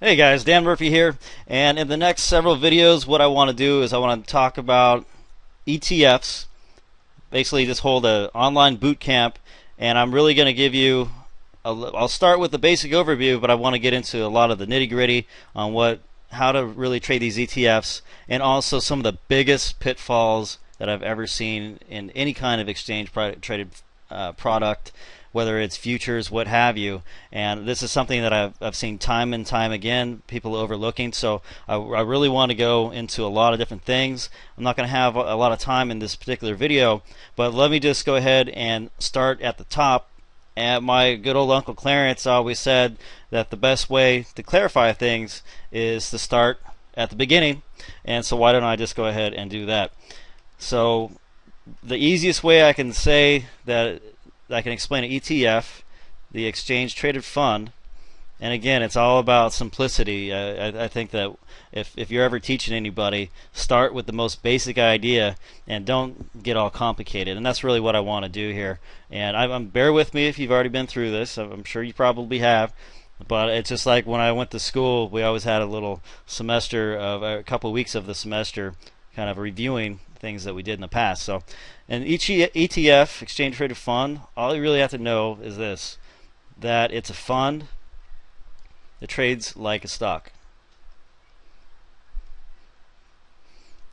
Hey guys, Dan Murphy here, and in the next several videos what I want to do is I want to talk about ETFs, basically just hold an online boot camp, and I'm really going to give you I'll start with the basic overview, but I want to get into a lot of the nitty-gritty on how to really trade these ETFs, and also some of the biggest pitfalls that I've ever seen in any kind of exchange traded product, whether it's futures, what have you. And this is something that I've seen time and time again, people overlooking. So I really want to go into a lot of different things. I'm not going to have a lot of time in this particular video, but let me just go ahead and start at the top. And my good old Uncle Clarence always said that the best way to clarify things is to start at the beginning. And so why don't I just go ahead and do that? So the easiest way I can say that I can explain an ETF, the exchange traded fund, and again, it's all about simplicity. I think that if you're ever teaching anybody, start with the most basic idea and don't get all complicated. And that's really what I want to do here. And bear with me if you've already been through this. I'm sure you probably have. But it's just like when I went to school, we always had a little semester of a couple of weeks of the semester kind of reviewing things that we did in the past. So in each ETF, exchange traded fund, all you really have to know is this, that it's a fund that trades like a stock.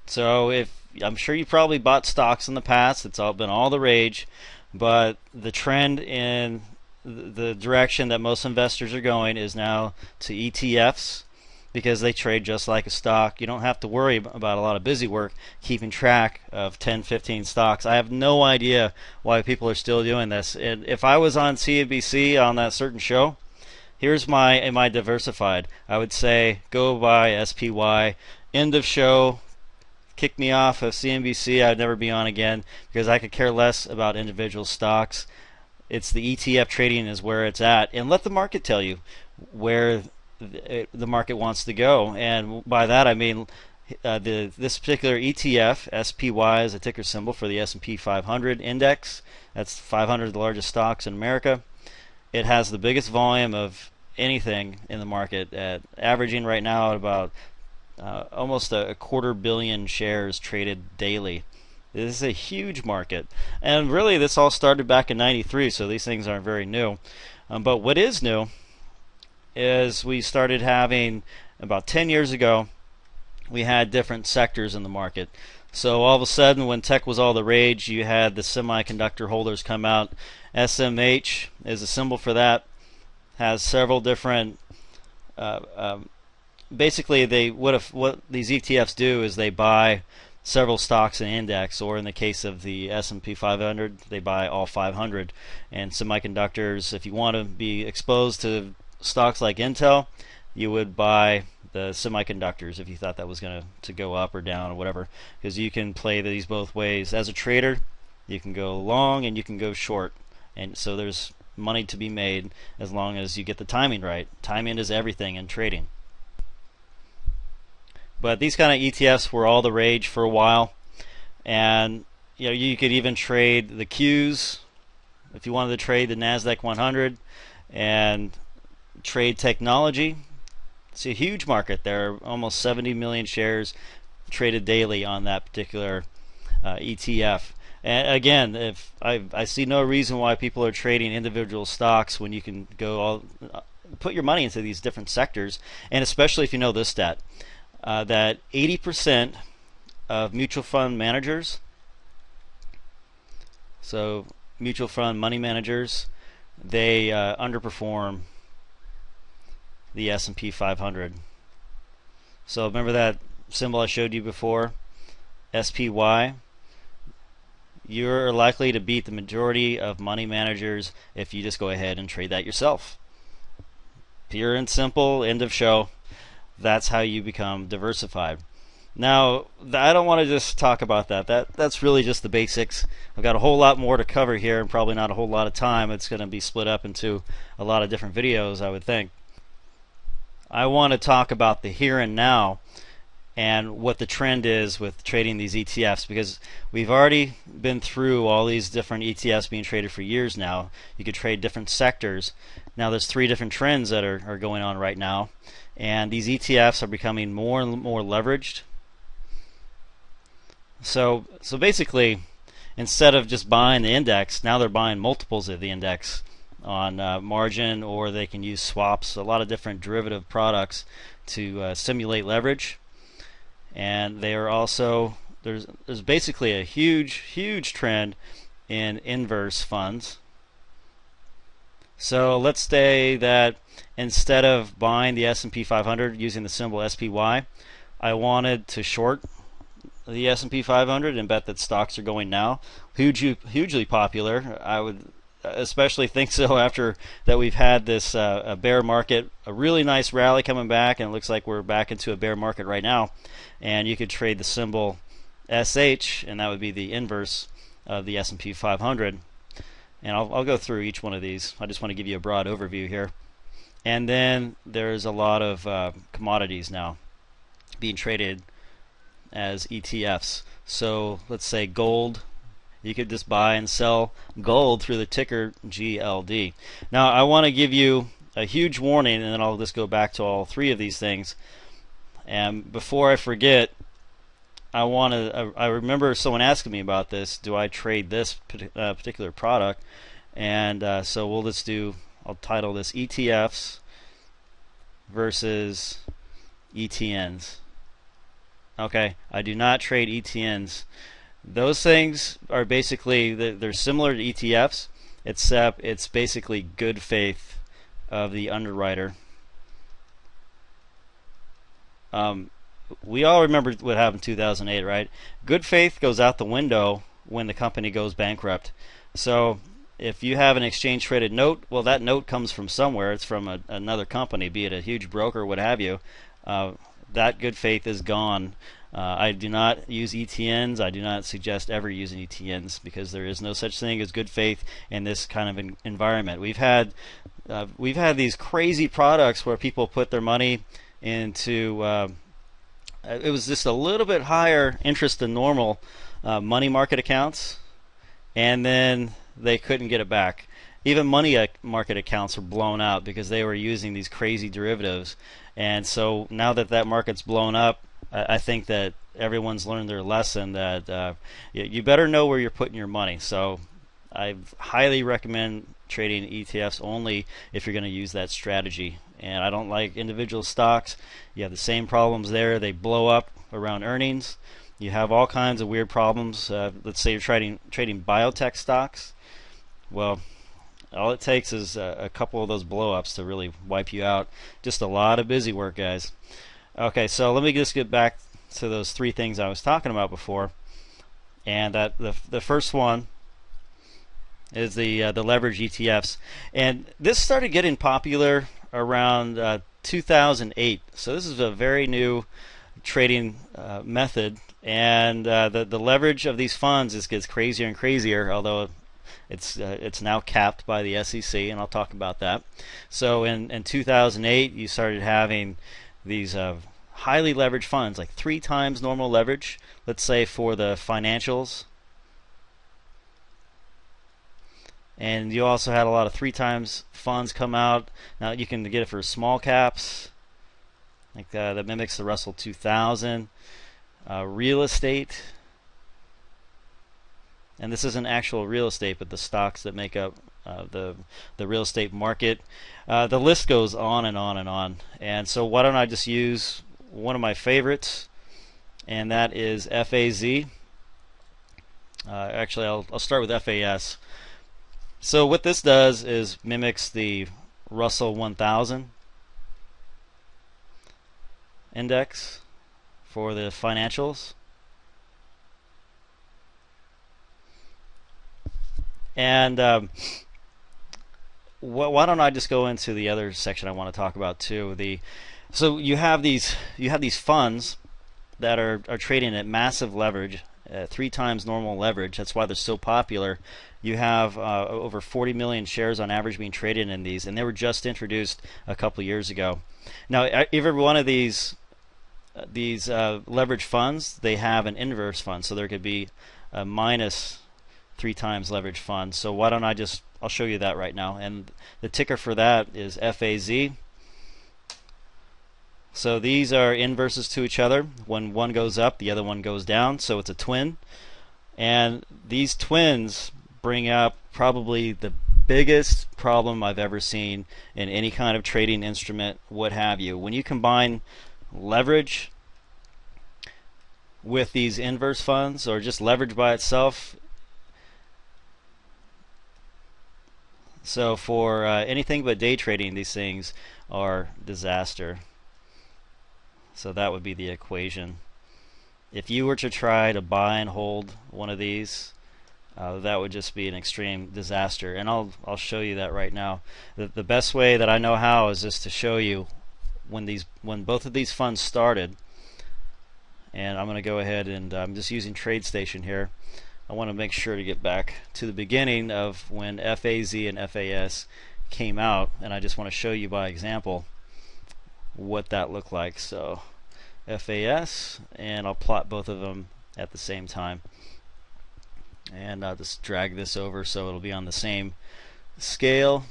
So I'm sure you probably bought stocks in the past, it's all been all the rage, but the trend in the direction that most investors are going is now to ETFs, because they trade just like a stock. You don't have to worry about a lot of busy work keeping track of 10, 15 stocks. I have no idea why people are still doing this. And if I was on CNBC on that certain show, here's my diversified. I would say go buy SPY. End of show. Kick me off of CNBC. I'd never be on again because I could care less about individual stocks. It's the ETF trading is where it's at, and let the market tell you where the market wants to go. And by that I mean this particular ETF, SPY, is a ticker symbol for the S&P 500 index. That's 500 of the largest stocks in America. It has the biggest volume of anything in the market, averaging right now at about almost a 250 million shares traded daily. This is a huge market, and really this all started back in '93, so these things aren't very new. But what is new is we started having, about 10 years ago, we had different sectors in the market. So all of a sudden, when tech was all the rage, you had the semiconductor holders come out. SMH is a symbol for that. Has several different basically what these ETFs do is they buy several stocks in an index, or in the case of the S&P 500, they buy all 500. And semiconductors, if you want to be exposed to stocks like Intel, you would buy the semiconductors if you thought that was going to go up or down or whatever, because you can play these both ways. As a trader, you can go long and you can go short, and so there's money to be made as long as you get the timing right. Timing is everything in trading. But these kind of ETFs were all the rage for a while, and you could even trade the Qs if you wanted to trade the NASDAQ 100 and trade technology. It's a huge market. There are almost 70 million shares traded daily on that particular ETF. And again, if I see no reason why people are trading individual stocks when you can go put your money into these different sectors, and especially if you know this stat, that 80% of mutual fund managers, so mutual fund money managers, they underperform the S&P 500. So remember that symbol I showed you before, SPY? You're likely to beat the majority of money managers if you just go ahead and trade that yourself. Pure and simple, end of show. That's how you become diversified. Now, I don't want to just talk about that. That's really just the basics. I've got a whole lot more to cover here and probably not a whole lot of time. It's going to be split up into a lot of different videos, I would think. I want to talk about the here and now and what the trend is with trading these ETFs, because we've already been through all these different ETFs being traded for years now. You could trade different sectors. Now there's three different trends that are going on right now, and these ETFs are becoming more and more leveraged. So basically, instead of just buying the index, now they're buying multiples of the index on margin, or they can use swaps, a lot of different derivative products to simulate leverage. And they are also, there's basically a huge trend in inverse funds. So let's say that instead of buying the S&P 500 using the symbol SPY, I wanted to short the S&P 500 and bet that stocks are going now. Hugely popular. I would especially think so after that we've had this a bear market, a really nice rally coming back, and it looks like we're back into a bear market right now. And you could trade the symbol SH, and that would be the inverse of the S&P 500. And I'll go through each one of these. I just want to give you a broad overview here. And then there's a lot of commodities now being traded as ETFs. So let's say gold. You could just buy and sell gold through the ticker GLD. Now I want to give you a huge warning, and then I'll just go back to all three of these things. And before I forget, I remember someone asking me about this. Do I trade this particular product? And so we'll just I'll title this ETFs versus ETNs. Okay, I do not trade ETNs. Those things are basically, they're similar to ETFs, except it's basically good faith of the underwriter. We all remember what happened in 2008, right? Good faith goes out the window when the company goes bankrupt. So if you have an exchange traded note, well, that note comes from somewhere. It's from another company, be it a huge broker, what have you. That good faith is gone. I do not use ETNs. I do not suggest ever using ETNs because there is no such thing as good faith in this kind of environment. We've had these crazy products where people put their money into it was just a little bit higher interest than normal money market accounts, and then they couldn't get it back. Even money market accounts were blown out because they were using these crazy derivatives. And so now that market's blown up, I think that everyone's learned their lesson that you better know where you're putting your money. So I highly recommend trading ETFs only if you're going to use that strategy. And I don't like individual stocks. You have the same problems there. They blow up around earnings. You have all kinds of weird problems. Let's say you're trading biotech stocks. Well, all it takes is a couple of those blow-ups to really wipe you out. Just a lot of busy work, guys. Okay, so let me just get back to those three things I was talking about before. And that the first one is the leverage ETFs. And this started getting popular around 2008. So this is a very new trading method. And the leverage of these funds gets crazier and crazier, although it's now capped by the SEC, and I'll talk about that. So in 2008, you started having these highly leveraged funds, like 3 times normal leverage, let's say for the financials. And you also had a lot of 3 times funds come out. Now you can get it for small caps, like that mimics the Russell 2000. Real estate. And this isn't actual real estate, but the stocks that make up the real estate market. The list goes on and on and on. And so why don't I just use one of my favorites, and that is FAZ. Actually, I'll start with FAS. So what this does is mimics the Russell 1000 index for the financials. And why don't I just go into the other section I want to talk about too? So you have these funds that are trading at massive leverage, 3 times normal leverage. That's why they're so popular. You have over 40 million shares on average being traded in these, and they were just introduced a couple years ago. Now, every one of these leverage funds, they have an inverse fund, so there could be a minus 3 times leverage fund. So why don't I'll show you that right now. And the ticker for that is FAZ. So these are inverses to each other. When one goes up, the other one goes down, so it's a twin. And these twins bring up probably the biggest problem I've ever seen in any kind of trading instrument, what have you. When you combine leverage with these inverse funds, or just leverage by itself, so for anything but day trading, these things are disaster. So that would be the equation. If you were to try to buy and hold one of these, that would just be an extreme disaster, and I'll show you that right now. The best way that I know how is just to show you when both of these funds started. And I'm going to go ahead and I'm just using TradeStation here. I want to make sure to get back to the beginning of when FAZ and FAS came out, and I just want to show you by example what that looked like. So FAS, and I'll plot both of them at the same time, and I'll just drag this over so it'll be on the same scale,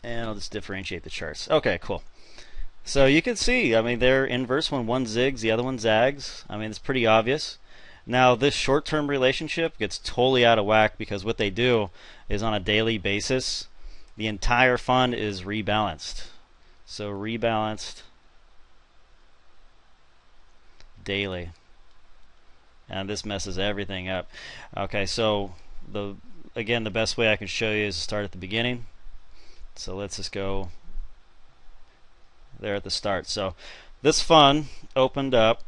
and I'll just differentiate the charts. Okay, cool. So you can see, I mean, they're inverse when one zigs, the other one zags. I mean, it's pretty obvious. Now this short-term relationship gets totally out of whack because what they do is on a daily basis the entire fund is rebalanced. So rebalanced daily, and this messes everything up. Okay, so again the best way I can show you is to start at the beginning. So let's just go there at the start. So this fund opened up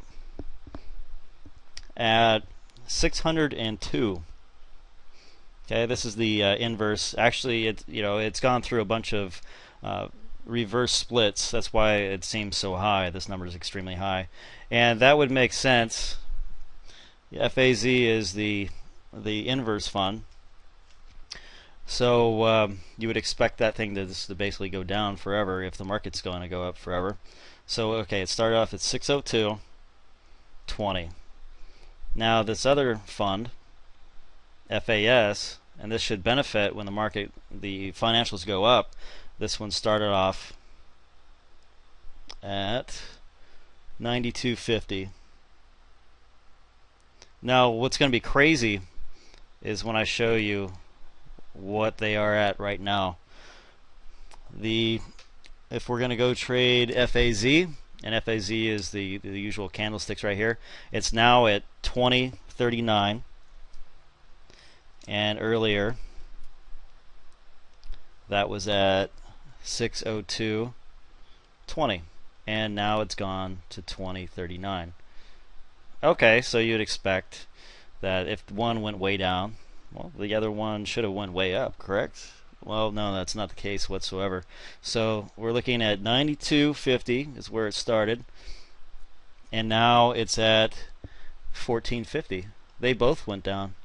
at 602. Okay, this is the inverse. Actually, it's gone through a bunch of reverse splits. That's why it seems so high. This number is extremely high, and that would make sense. FAZ is the inverse fund, so you would expect that thing to basically go down forever if the market's going to go up forever. So okay, it started off at 602.20. Now this other fund, FAS, and this should benefit when the financials go up. This one started off at 92.50. Now what's going to be crazy is when I show you what they are at right now. If we're going to go trade FAZ, and FAZ is the usual candlesticks right here, it's now at 20.39, and earlier that was at 602.20, and now it's gone to 20.39. Okay, so you'd expect that if one went way down, well, the other one should have went way up, correct? Well, no, that's not the case whatsoever. So we're looking at 92.50 is where it started, and now it's at 14.50. They both went down.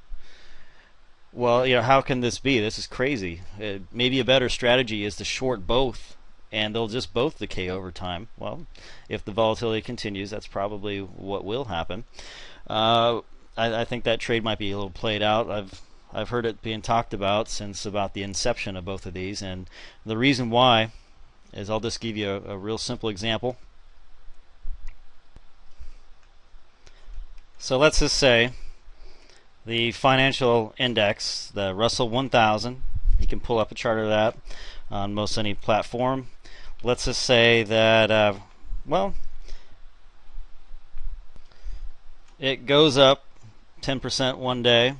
Well, how can this be? This is crazy. Maybe a better strategy is to short both, and they'll just both decay over time. Well, if the volatility continues, that's probably what will happen. I think that trade might be a little played out. I've heard it being talked about since about the inception of both of these, and the reason why is I'll just give you a real simple example. So let's just say the financial index, the Russell 1000, you can pull up a chart of that on most any platform. Let's just say that well, it goes up 10% one day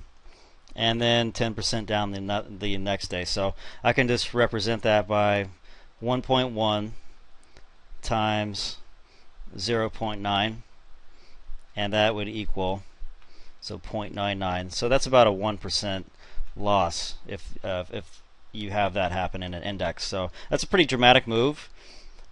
and then 10% down the next day. So I can just represent that by 1.1 times 0.9, and that would equal 0.99. So that's about a 1% loss if you have that happen in an index. So that's a pretty dramatic move.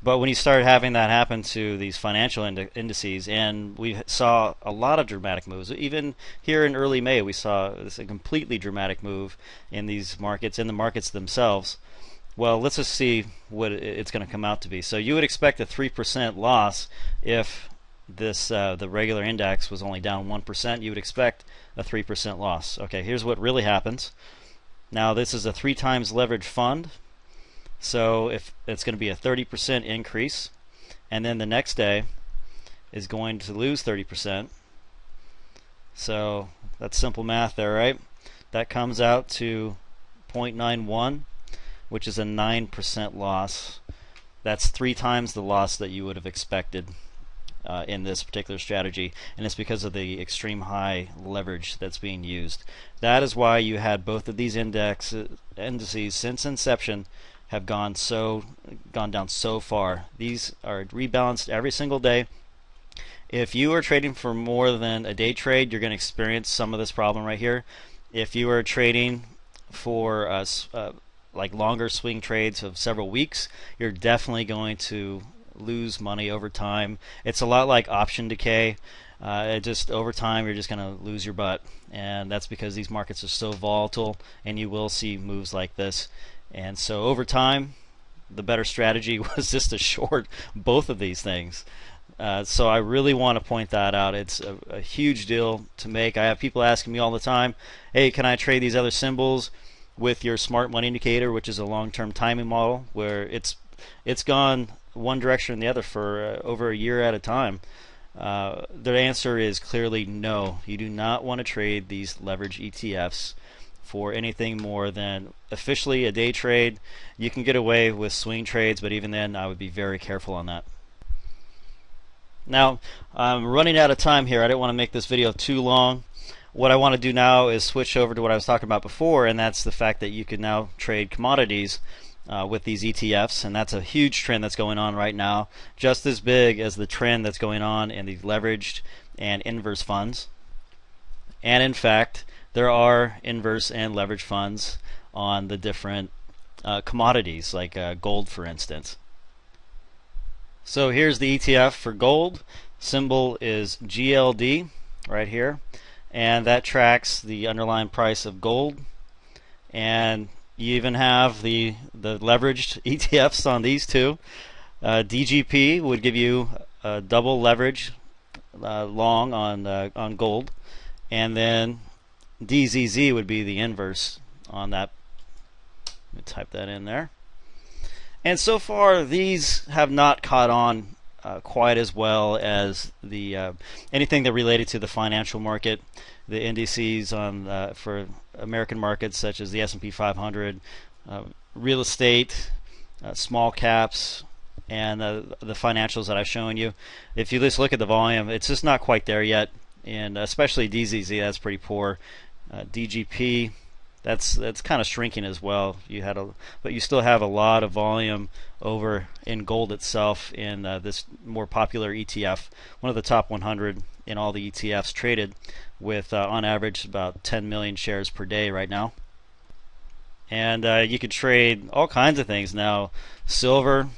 But when you start having that happen to these financial indices, and we saw a lot of dramatic moves, even here in early May we saw a completely dramatic move in these markets, in the markets themselves. Well, let's just see what it's going to come out to be. So you would expect a 3% loss if the regular index was only down 1%. You would expect a 3% loss. Okay, here's what really happens. Now this is a 3 times leveraged fund. So if it's going to be a 30% increase, and then the next day is going to lose 30%. So that's simple math there, right? That comes out to 0.91, which is a 9% loss. That's 3 times the loss that you would have expected in this particular strategy, and it's because of the extreme high leverage that's being used. That is why you had both of these indices since inception have gone down so far. These are rebalanced every single day. If you are trading for more than a day trade, you're going to experience some of this problem right here. If you are trading for like longer swing trades of several weeks, you're definitely going to lose money over time. It's a lot like option decay. Just over time you're just going to lose your butt, and that's because these markets are so volatile, and you will see moves like this. And so over time, the better strategy was just to short both of these things. So I really want to point that out. It's a huge deal to make. I have people asking me all the time, hey, can I trade these other symbols with your smart money indicator, which is a long-term timing model where it's gone one direction or the other for over a year at a time? The answer is clearly no. You do not want to trade these leverage ETFs for anything more than officially a day trade. You can get away with swing trades, but even then I would be very careful on that. Now, I'm running out of time here. I didn't want to make this video too long. What I want to do now is switch over to what I was talking about before, and that's the fact that you can now trade commodities with these ETFs, and that's a huge trend that's going on right now, just as big as the trend that's going on in the leveraged and inverse funds. And in fact, there are inverse and leveraged funds on the different commodities, like gold, for instance. So here's the ETF for gold. Symbol is GLD right here, and that tracks the underlying price of gold. And you even have the leveraged ETFs on these two. DGP would give you a double leverage long on gold, and then DZZ would be the inverse on that. Let me type that in there. And so far, these have not caught on quite as well as the anything that related to the financial market. The indices on for American markets, such as the S&P 500, real estate, small caps, and the financials that I've shown you. If you just look at the volume, it's just not quite there yet, and especially DZZ, that's pretty poor. DGP, that's kind of shrinking as well. But you still have a lot of volume over in gold itself in this more popular ETF, one of the top 100 in all the ETFs traded, with on average about 10 million shares per day right now. And you can trade all kinds of things now. Silver,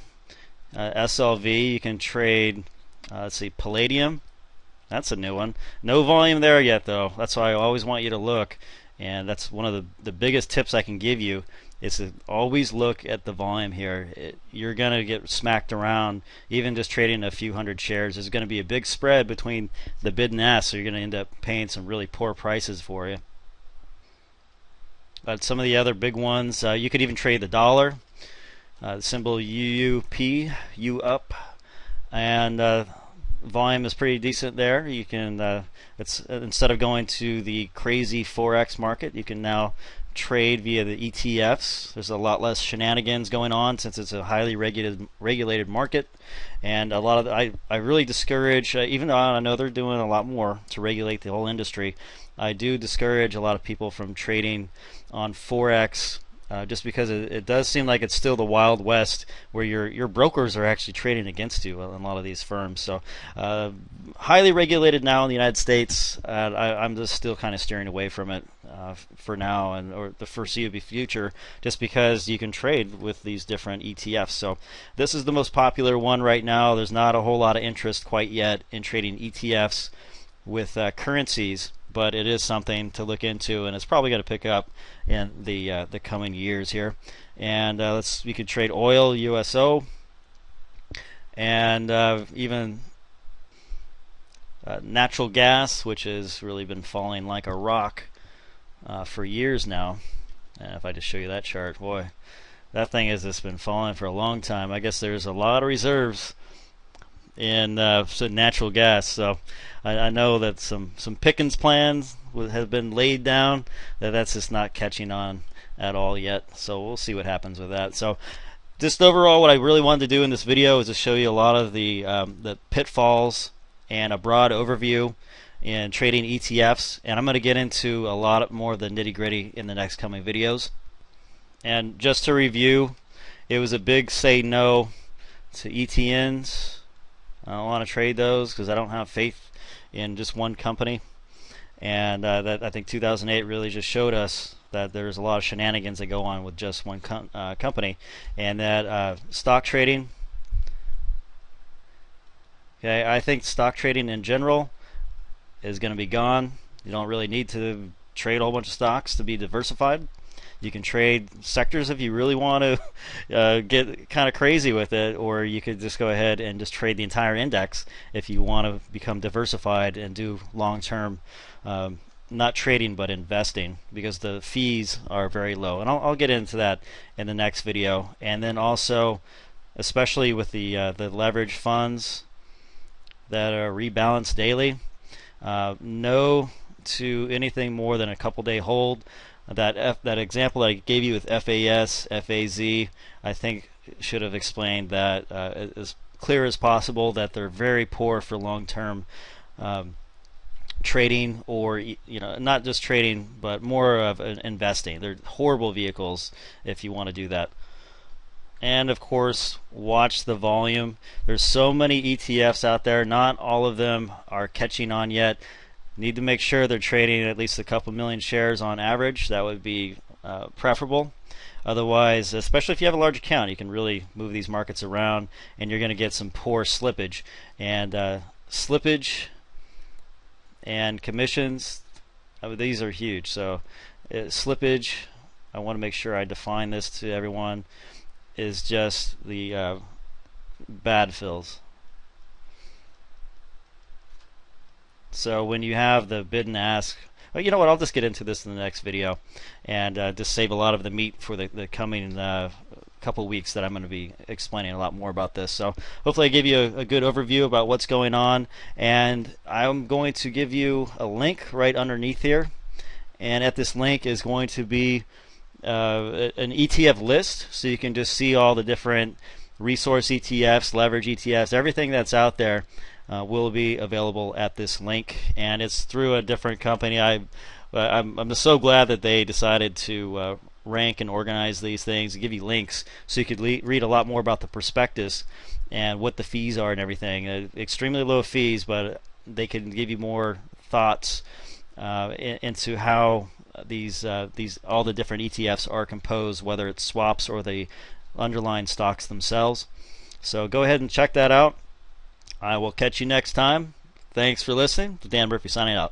SLV, you can trade, let's see, palladium. That's a new one. No volume there yet, though. That's why I always want you to look. And that's one of the biggest tips I can give you, is to always look at the volume here. You're going to get smacked around, even just trading a few hundred shares. There's going to be a big spread between the bid and ask, so you're going to end up paying some really poor prices for you. But some of the other big ones, you could even trade the dollar. The symbol UUP, U up, and volume is pretty decent there. You can it's instead of going to the crazy forex market, you can now trade via the ETFs. There's a lot less shenanigans going on since it's a highly regulated market, and a lot of I really discourage, even though I know they're doing a lot more to regulate the whole industry, I do discourage a lot of people from trading on forex. Just because it does seem like it's still the Wild West, where your brokers are actually trading against you in a lot of these firms. So highly regulated now in the United States. I'm just still kind of steering away from it for now, or the foreseeable future, just because you can trade with these different ETFs. So this is the most popular one right now. There's not a whole lot of interest quite yet in trading ETFs with currencies, but it is something to look into, and it's probably going to pick up in the coming years here. And we could trade oil, USO, and even natural gas, which has really been falling like a rock for years now. And if I just show you that chart, boy, that thing has just been falling for a long time. I guess there's a lot of reserves in natural gas. So I know that some Pickens plans have been laid down. That's just not catching on at all yet. So we'll see what happens with that. So just overall, what I really wanted to do in this video is to show you a lot of the pitfalls and a broad overview in trading ETFs, and I'm going to get into a lot more of the nitty-gritty in the next coming videos. And just to review, it was a big say no to ETNs. I don't want to trade those because I don't have faith in just one company. And that I think 2008 really just showed us that there's a lot of shenanigans that go on with just one company, and that stock trading. Okay, I think stock trading in general is going to be gone. You don't really need to trade a whole bunch of stocks to be diversified. You can trade sectors if you really want to get kind of crazy with it, or you could just go ahead and just trade the entire index if you want to become diversified and do long-term, not trading but investing, because the fees are very low. And I'll get into that in the next video. And then also, especially with the leverage funds that are rebalanced daily, no to anything more than a couple-day hold. That example that I gave you with FAS, FAZ, I think should have explained that as clear as possible, that they're very poor for long-term trading, or not just trading, but more of investing. They're horrible vehicles if you want to do that. And of course, watch the volume. There's so many ETFs out there. Not all of them are catching on yet. Need to make sure they're trading at least a couple million shares on average. That would be preferable. Otherwise, especially if you have a large account, you can really move these markets around, and you're going to get some poor slippage. And slippage and commissions, these are huge. So slippage, I want to make sure I define this to everyone, is just the bad fills. So when you have the bid and ask, well, you know what, I'll just get into this in the next video, and just save a lot of the meat for the coming couple weeks that I'm going to be explaining a lot more about this. So hopefully I give you a good overview about what's going on, and I'm going to give you a link right underneath here, and at this link is going to be an ETF list, so you can just see all the different resource ETFs, leverage ETFs, everything that's out there will be available at this link, and it's through a different company. I'm so glad that they decided to rank and organize these things and give you links so you could read a lot more about the prospectus and what the fees are and everything. Extremely low fees, but they can give you more thoughts into how these all the different ETFs are composed, whether it's swaps or the underlying stocks themselves. So go ahead and check that out. I will catch you next time. Thanks for listening. Dan Murphy signing out.